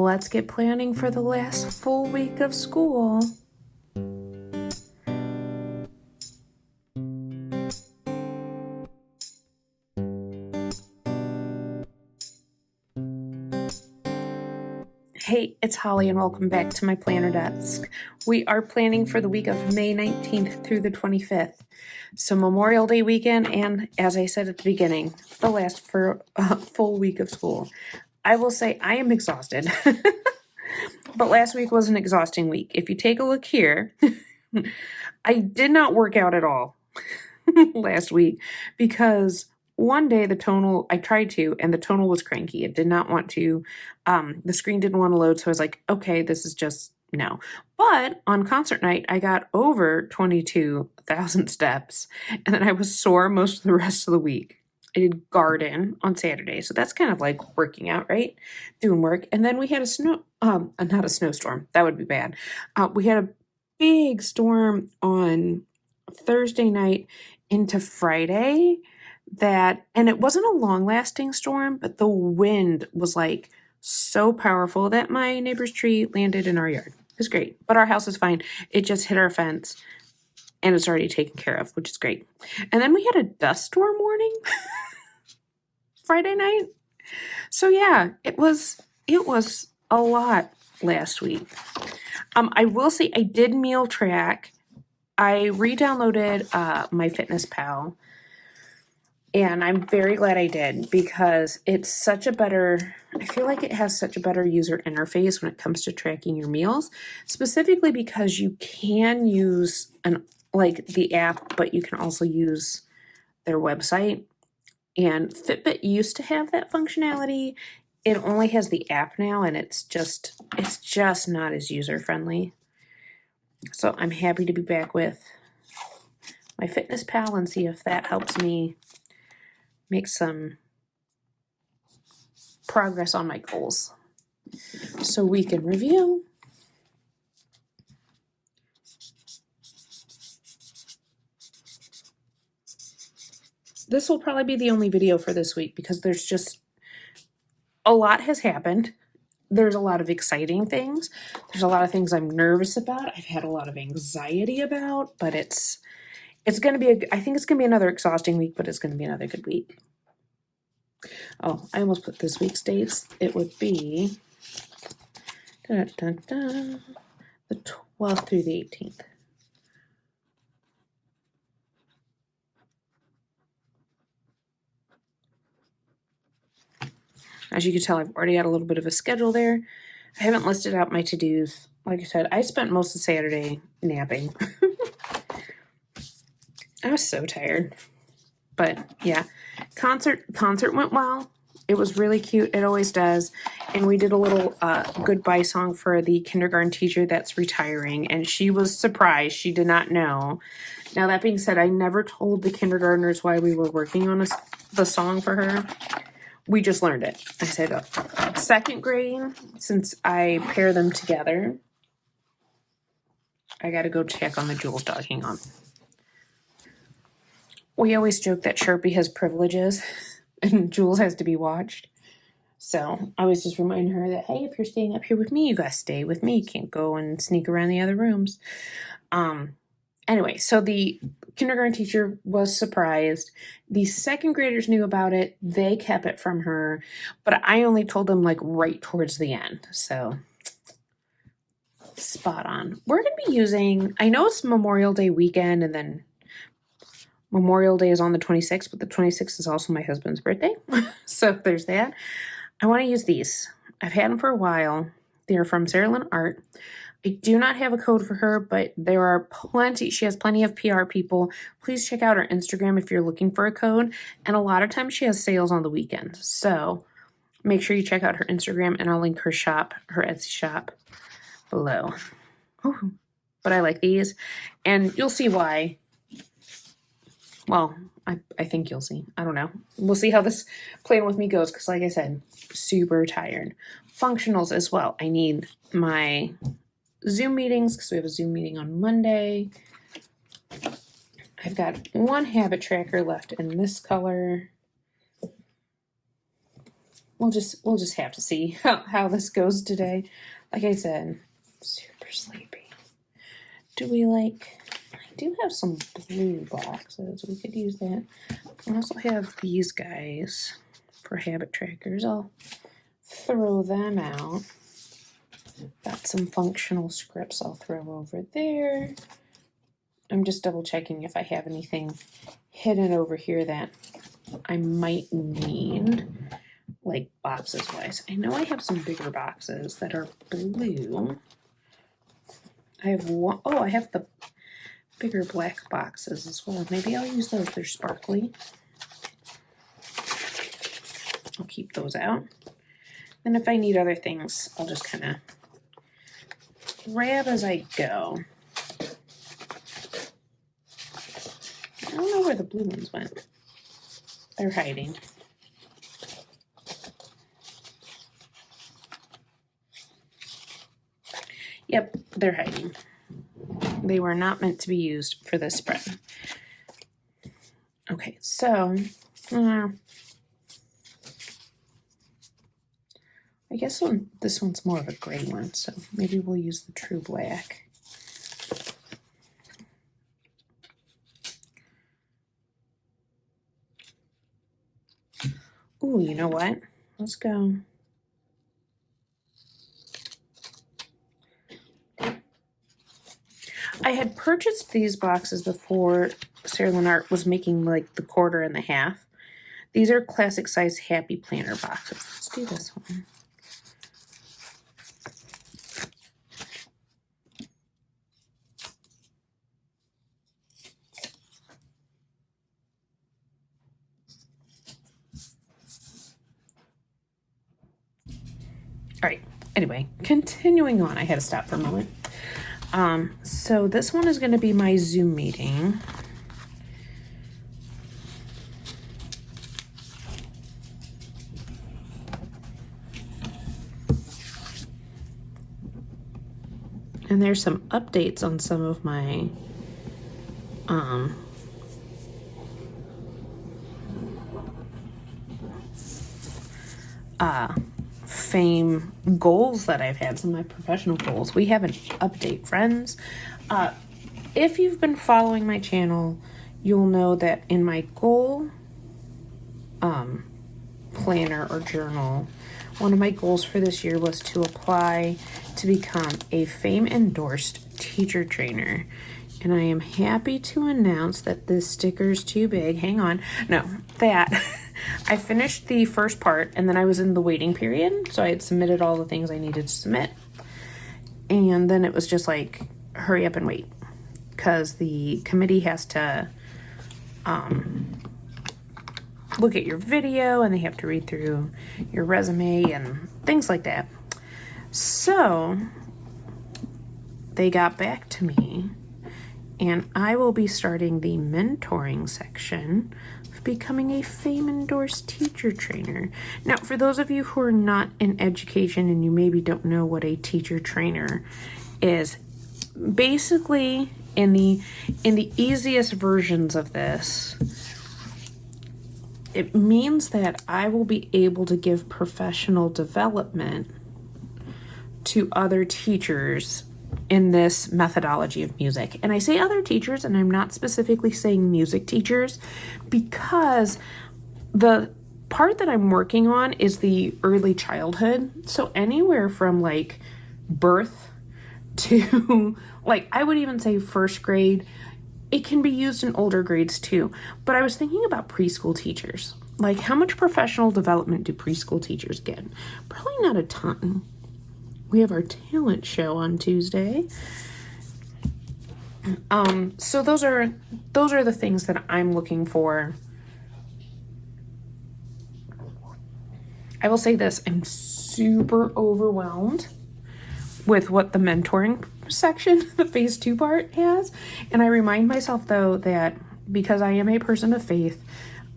let's get planning for the last full week of school. Hey, it's Holly and welcome back to my planner desk. We are planning for the week of May 19th through the 25th. So Memorial Day weekend and, as I said at the beginning, the last for a full week of school. I will say I am exhausted, but last week was an exhausting week. If you take a look here, I did not work out at all last week because one day I tried to, and the tonal was cranky. It did not want to, the screen didn't want to load. So I was like, okay, this is just no. But on concert night, I got over 22,000 steps, and then I was sore most of the rest of the week. I did garden on Saturday. So that's kind of like working out, right? Doing work. And then we had not a snowstorm. That would be bad. We had a big storm on Thursday night into Friday and it wasn't a long lasting storm, but the wind was like so powerful that my neighbor's tree landed in our yard. It was great, but our house is fine. It just hit our fence and it's already taken care of, which is great. And then we had a dust storm warning Friday night. So yeah, it was a lot last week. I will say I did meal track. I re-downloaded MyFitnessPal, and I'm very glad I did because I feel like it has such a better user interface when it comes to tracking your meals, specifically because you can use the app, but you can also use their website. And Fitbit used to have that functionality. It only has the app now, and it's just not as user friendly. So I'm happy to be back with MyFitnessPal and see if that helps me make some progress on my goals. So we can review. This will probably be the only video for this week because there's just a lot has happened. There's a lot of exciting things. There's a lot of things I'm nervous about. I've had a lot of anxiety about, but it's going to be I think it's going to be another exhausting week, but it's going to be another good week. Oh, I almost put this week's dates. It would be the 12th through the 18th. As you can tell, I've already got a little bit of a schedule there. I haven't listed out my to-dos. Like I said, I spent most of Saturday napping. I was so tired. But yeah, concert went well. It was really cute. It always does. And we did a little goodbye song for the kindergarten teacher that's retiring. And she was surprised. She did not know. Now, that being said, I never told the kindergartners why we were working on the song for her. We just learned it. I said, second grade, since I pair them together, I got to go check on the Jules dog. Hang on. We always joke that Sharpie has privileges and Jules has to be watched. So I was just reminding her that, hey, if you're staying up here with me, you got to stay with me. You can't go and sneak around the other rooms. Anyway, so the kindergarten teacher was surprised. The second graders knew about it. They kept it from her, but I only told them right towards the end. So spot on. We're going to be using, I know it's Memorial Day weekend and then Memorial Day is on the 26th, but the 26th is also my husband's birthday. So there's that. I want to use these. I've had them for a while. They're from Sarah Lynn Art. I do not have a code for her, but there are she has plenty of PR people. Please check out her Instagram if you're looking for a code. And a lot of times she has sales on the weekends. So make sure you check out her Instagram and I'll link her Etsy shop below. Ooh, but I like these and you'll see why. Well, I think you'll see. I don't know. We'll see how this plan with me goes because like I said, super tired. Functionals as well. I need my Zoom meetings because we have a Zoom meeting on Monday. I've got one habit tracker left in this color. we'll just have to see how this goes today. Like I said, super sleepy. I do have some blue boxes. We could use that. I also have these guys for habit trackers. I'll throw them out. Got some functional scripts I'll throw over there. I'm just double checking if I have anything hidden over here that I might need, like boxes wise. I know I have some bigger boxes that are blue. I have one, oh, I have the bigger black boxes as well. Maybe I'll use those. They're sparkly. I'll keep those out. And if I need other things, I'll just kind of grab as I go. I don't know where the blue ones went. They're hiding. Yep, they're hiding. They were not meant to be used for this spread. Okay, so I guess this one's more of a gray one, so maybe we'll use the true black. Ooh, you know what? Let's go. I had purchased these boxes before Sarah Lennart was making like the 1/4 and the 1/2. These are classic size Happy Planner boxes. Let's do this one. All right, anyway, continuing on, I had to stop for a moment. So this one is going to be my Zoom meeting. And there's some updates on some of my fame goals that I've had, some of my professional goals. We have an update, friends. If you've been following my channel, you'll know that in my goal planner or journal, one of my goals for this year was to apply to become a fame endorsed teacher trainer. And I am happy to announce that this sticker's too big. Hang on. No, that I finished the first part and then I was in the waiting period. So I had submitted all the things I needed to submit. And then it was just like, hurry up and wait. Because the committee has to look at your video and they have to read through your resume and things like that. So they got back to me. And I will be starting the mentoring section of becoming a fame endorsed teacher trainer. Now, for those of you who are not in education and you maybe don't know what a teacher trainer is, basically in the easiest versions of this, it means that I will be able to give professional development to other teachers in this methodology of music. And I say other teachers, and I'm not specifically saying music teachers, because the part that I'm working on is the early childhood. So anywhere from like birth to like, I would even say first grade. It can be used in older grades too. But I was thinking about preschool teachers. Like, how much professional development do preschool teachers get? Probably not a ton. We have our talent show on Tuesday. So those are the things that I'm looking for. I will say this, I'm super overwhelmed with what the mentoring section, the phase 2 part has. And I remind myself though that because I am a person of faith,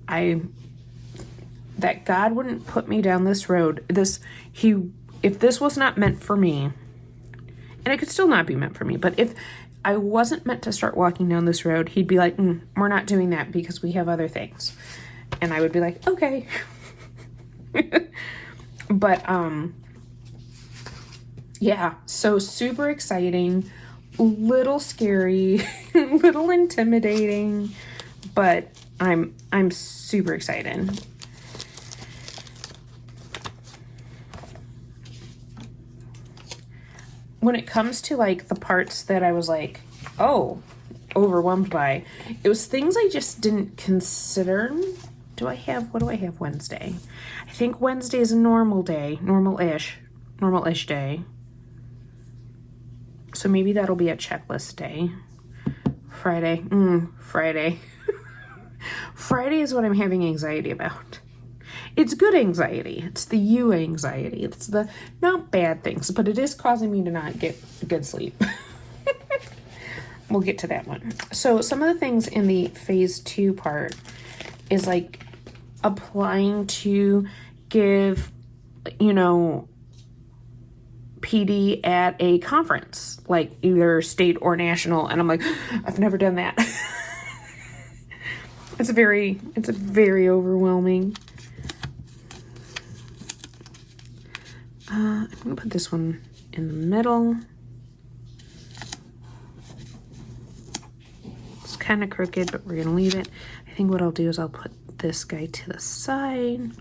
that God wouldn't put me down this road. If this was not meant for me, and it could still not be meant for me, but if I wasn't meant to start walking down this road, he'd be like, we're not doing that because we have other things. And I would be like, okay. But, yeah, so super exciting, little scary, little intimidating, but I'm super excited. When it comes to like the parts that I was like, oh, overwhelmed by, it was things I just didn't consider. What do I have Wednesday? I think Wednesday is a normal day, normal-ish day. So maybe that'll be a checklist day. Friday. Friday is what I'm having anxiety about. It's good anxiety. It's the you anxiety. It's the not bad things, but it is causing me to not get good sleep. We'll get to that one. So some of the things in the phase 2 part is like applying to give, PD at a conference, like either state or national. And I'm like, I've never done that. It's very overwhelming. I'm gonna put this one in the middle. It's kind of crooked, but we're gonna leave it. I think what I'll do is I'll put this guy to the side.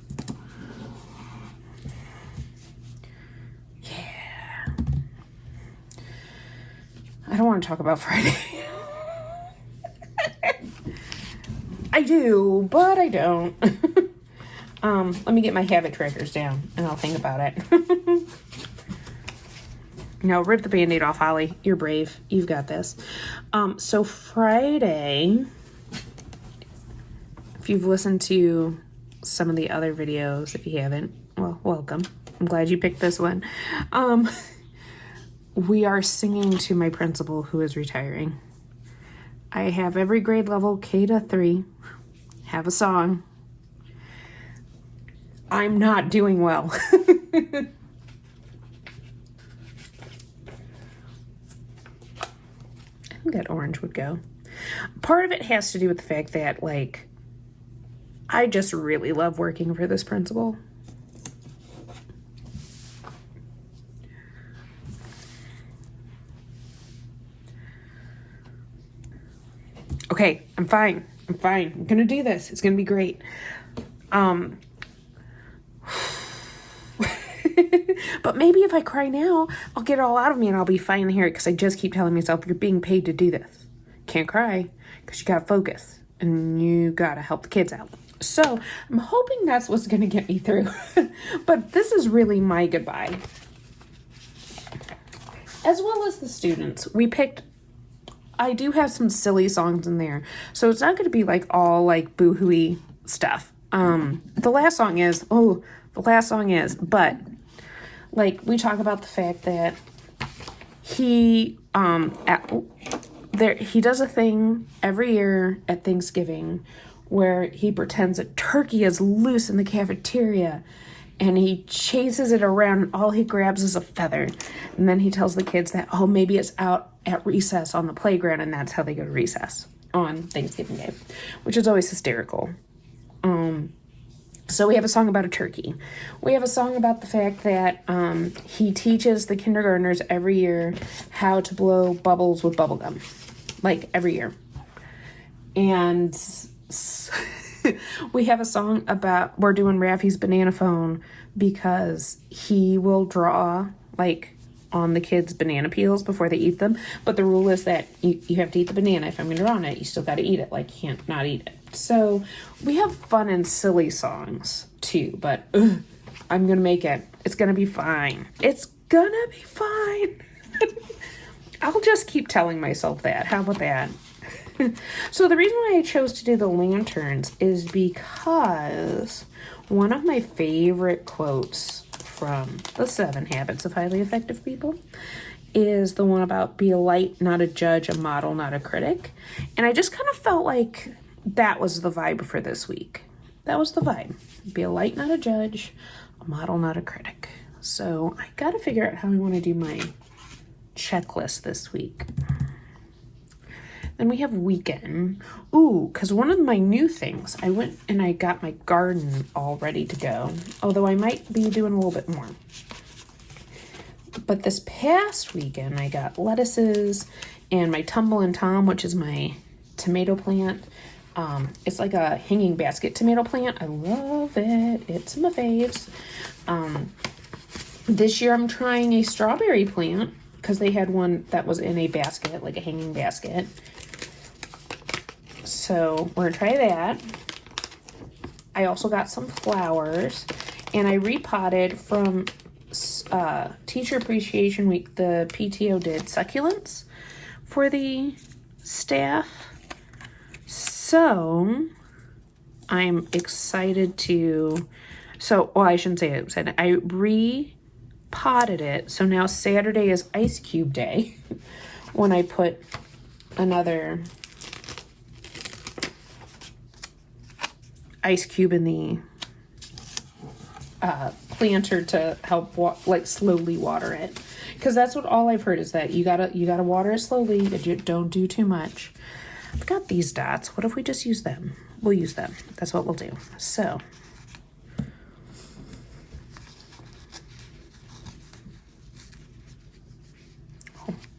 Yeah. I don't want to talk about Friday. I do, but I don't. Let me get my habit trackers down and I'll think about it. No, rip the Band-Aid off, Holly. You're brave. You've got this. So Friday, if you've listened to some of the other videos, if you haven't, well, welcome. I'm glad you picked this one. We are singing to my principal who is retiring. I have every grade level, K to 3, have a song. I'm not doing well. I think that orange would go. Part of it has to do with the fact that, like, I just really love working for this principal. Okay, I'm fine. I'm gonna do this. It's gonna be great. But maybe if I cry now, I'll get it all out of me and I'll be fine here because I just keep telling myself you're being paid to do this. Can't cry because you gotta focus and you gotta help the kids out. So I'm hoping that's what's gonna get me through. But this is really my goodbye. As well as the students. I do have some silly songs in there. So it's not gonna be like all like boo-hooey stuff. The last song is, but like we talk about the fact that he he does a thing every year at Thanksgiving where he pretends a turkey is loose in the cafeteria and he chases it around and all he grabs is a feather. And then he tells the kids that, oh, maybe it's out at recess on the playground and that's how they go to recess on Thanksgiving Day, which is always hysterical. So we have a song about a turkey. We have a song about the fact that he teaches the kindergartners every year how to blow bubbles with bubble gum, like every year. And we have a song about, we're doing Raffy's banana phone because he will draw like on the kids' banana peels before they eat them. But the rule is that you have to eat the banana. If I'm going to draw on it, you still got to eat it. Like, you can't not eat it. So we have fun and silly songs too, but I'm going to make it. It's going to be fine. It's going to be fine. I'll just keep telling myself that. How about that? So the reason why I chose to do the lanterns is because one of my favorite quotes from the 7 Habits of Highly Effective People is the one about be a light, not a judge, a model, not a critic. And I just kind of felt like that was the vibe for this week. That was the vibe. Be a light, not a judge, a model, not a critic. So I got to figure out how I want to do my checklist this week. Then we have weekend. Ooh, because one of my new things, I went and I got my garden all ready to go. Although I might be doing a little bit more. But this past weekend, I got lettuces and my Tumble and Tom, which is my tomato plant. It's like a hanging basket tomato plant. I love it. It's my faves. This year I'm trying a strawberry plant because they had one that was in a basket, like a hanging basket. So we're gonna try that. I also got some flowers, and I repotted from Teacher Appreciation Week. The PTO did succulents for the staff. So I'm excited to, I shouldn't say it. I repotted it. So now Saturday is ice cube day when I put another ice cube in the planter to help slowly water it, because that's what all I've heard is that you gotta water it slowly, but you don't do too much. I've got these dots. What if we just use them? We'll use them. That's what we'll do. So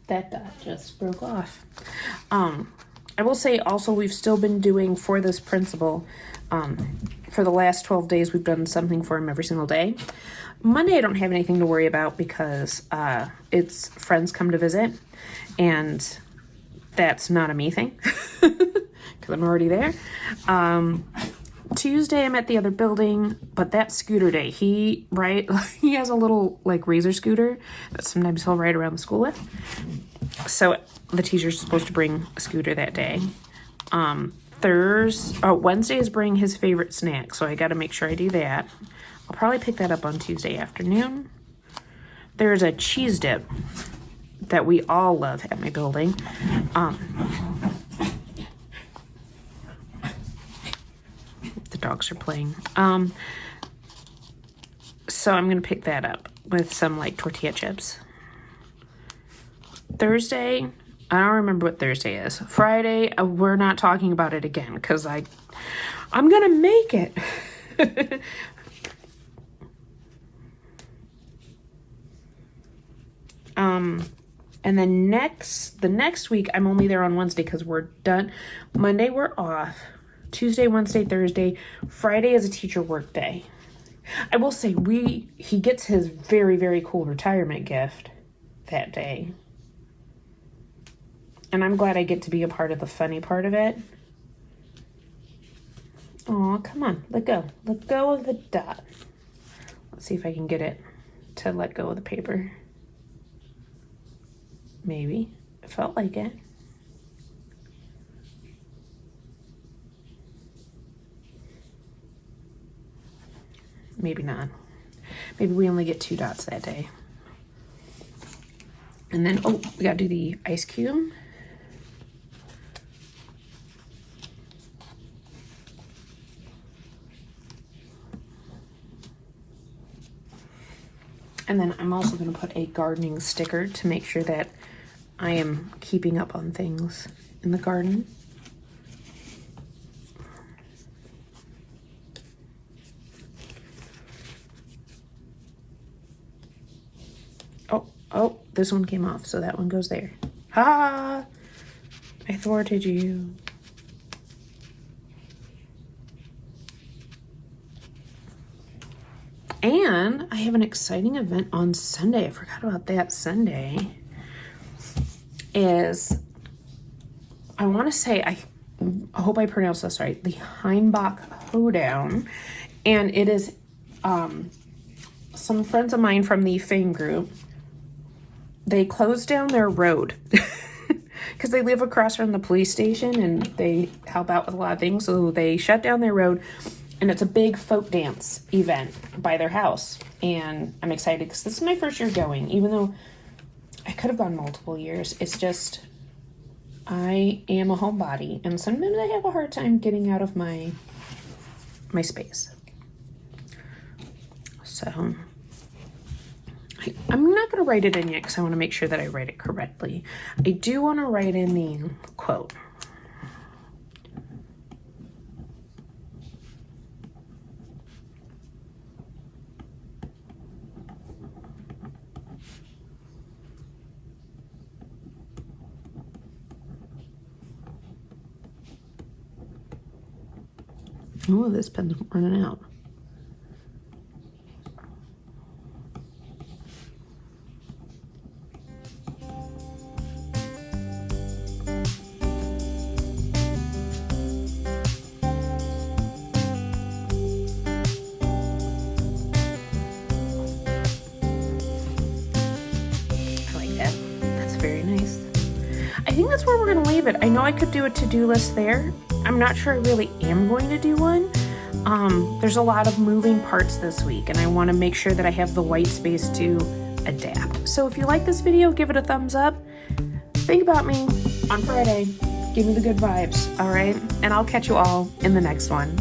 that dot just broke off. I will say also we've still been doing for this principal. For the last 12 days, we've done something for him every single day. Monday, I don't have anything to worry about because it's friends come to visit, and that's not a me thing because I'm already there. Tuesday, I'm at the other building, but that's scooter day. He has a little razor scooter that sometimes he'll ride around the school with. So the teacher's supposed to bring a scooter that day. Wednesday is bring his favorite snack, so I got to make sure I do that. I'll probably pick that up on Tuesday afternoon. There's a cheese dip that we all love at my building. The dogs are playing. So I'm gonna pick that up with some tortilla chips. Thursday, I don't remember what Thursday is. Friday, we're not talking about it again because I'm gonna make it. And then the next week, I'm only there on Wednesday because we're done. Monday, we're off. Tuesday, Wednesday, Thursday. Friday is a teacher work day. I will say he gets his very, very cool retirement gift that day. And I'm glad I get to be a part of the funny part of it. Aw, come on, let go. Let go of the dot. Let's see if I can get it to let go of the paper. Maybe. It felt like it. Maybe not. Maybe we only get 2 dots that day. And then, we gotta do the ice cube. And then I'm also going to put a gardening sticker to make sure that I am keeping up on things in the garden. Oh, this one came off, so that one goes there. Ha! I thwarted you. And I have an exciting event on Sunday. I forgot about that. Sunday is, I want to say, I hope I pronounced this right, the Heimbach Hoedown. And it is some friends of mine from the Fame group. They closed down their road because they live across from the police station and they help out with a lot of things. So they shut down their road. And it's a big folk dance event by their house. And I'm excited because this is my first year going, even though I could have gone multiple years. It's just, I am a homebody. And sometimes I have a hard time getting out of my space. So, I'm not going to write it in yet because I want to make sure that I write it correctly. I do want to write in the quote Oh, this pen's running out. I like that. That's very nice. I think that's where we're gonna leave it. I know I could do a to-do list there. I'm not sure I really am going to do one. There's a lot of moving parts this week, and I want to make sure that I have the white space to adapt. So if you like this video, give it a thumbs up. Think about me on Friday. Give me the good vibes, all right? And I'll catch you all in the next one.